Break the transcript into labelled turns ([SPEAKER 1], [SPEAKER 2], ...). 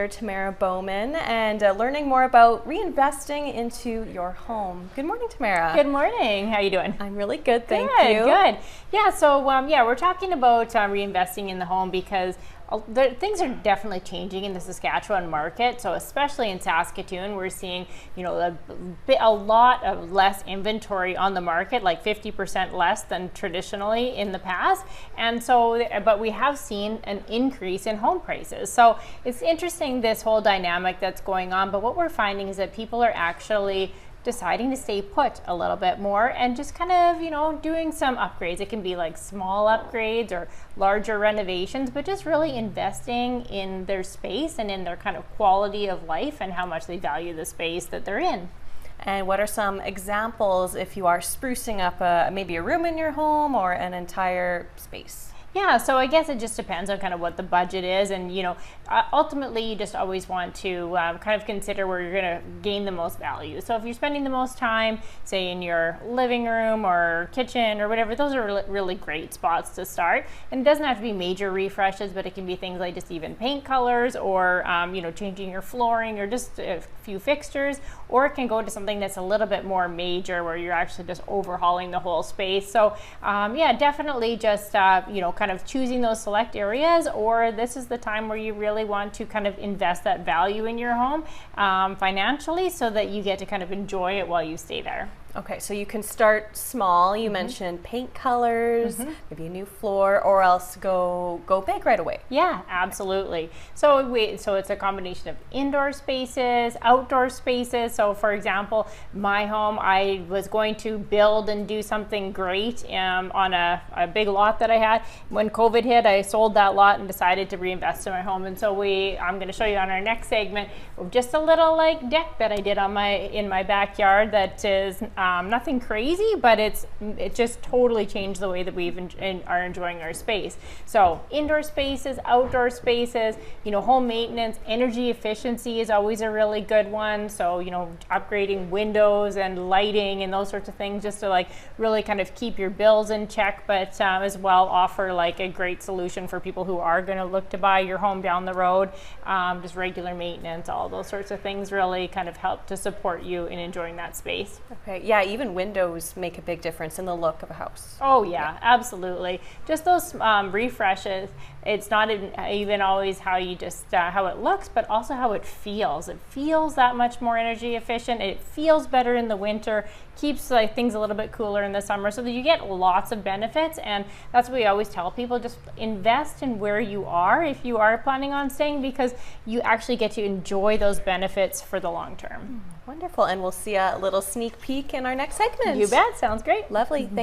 [SPEAKER 1] Tamara Bowman, and learning more about reinvesting into your home. Good morning, Tamara.
[SPEAKER 2] Good morning. How are you doing?
[SPEAKER 1] I'm really good, thank you.
[SPEAKER 2] Good. Yeah, so we're talking about reinvesting in the home because things are definitely changing in the Saskatchewan market. So especially in Saskatoon, we're seeing, a lot of less inventory on the market, like 50% less than traditionally in the past. And so, but we have seen an increase in home prices. So it's interesting, this whole dynamic that's going on. But what we're finding is that people are actually deciding to stay put a little bit more and just kind of, doing some upgrades. It can be like small upgrades or larger renovations, but just really investing in their space and in their kind of quality of life and how much they value the space that they're in.
[SPEAKER 1] And what are some examples if you are sprucing up maybe a room in your home or an entire space?
[SPEAKER 2] Yeah, so I guess it just depends on kind of what the budget is, and ultimately you just always want to kind of consider where you're going to gain the most value. So if you're spending the most time, say in your living room or kitchen or whatever, those are really great spots to start. And it doesn't have to be major refreshes, but it can be things like just even paint colors or changing your flooring or just a few fixtures, or it can go to something that's a little bit more major where you're actually just overhauling the whole space. So yeah, definitely just kind of choosing those select areas, or this is the time where you really want to kind of invest that value in your home financially so that you get to kind of enjoy it while you stay there.
[SPEAKER 1] Okay, so you can start small. You mentioned paint colors, maybe a new floor, or else go big right away.
[SPEAKER 2] Yeah, absolutely. So it's a combination of indoor spaces, outdoor spaces. So for example, my home, I was going to build and do something great on a big lot that I had. When COVID hit, I sold that lot and decided to reinvest in my home. And so I'm going to show you on our next segment just a little like deck that I did in my backyard that is nothing crazy, but it just totally changed the way that we are enjoying our space. So indoor spaces, outdoor spaces, home maintenance, energy efficiency is always a really good one. So, upgrading windows and lighting and those sorts of things just to like really kind of keep your bills in check, but as well offer like a great solution for people who are going to look to buy your home down the road. Just regular maintenance, all those sorts of things really kind of help to support you in enjoying that space.
[SPEAKER 1] Okay, yeah, even windows make a big difference in the look of a house.
[SPEAKER 2] Oh yeah, absolutely. Just those refreshes. It's not even always how you just how it looks, but also how it feels. It feels that much more energy efficient. It feels better in the winter. Keeps like things a little bit cooler in the summer, so that you get lots of benefits. And that's what we always tell people: just invest in where you are if you are planning on staying, because you actually get to enjoy those benefits for the long term.
[SPEAKER 1] Wonderful, and we'll see a little sneak peek in our next segment.
[SPEAKER 2] You bet. Sounds great.
[SPEAKER 1] Lovely.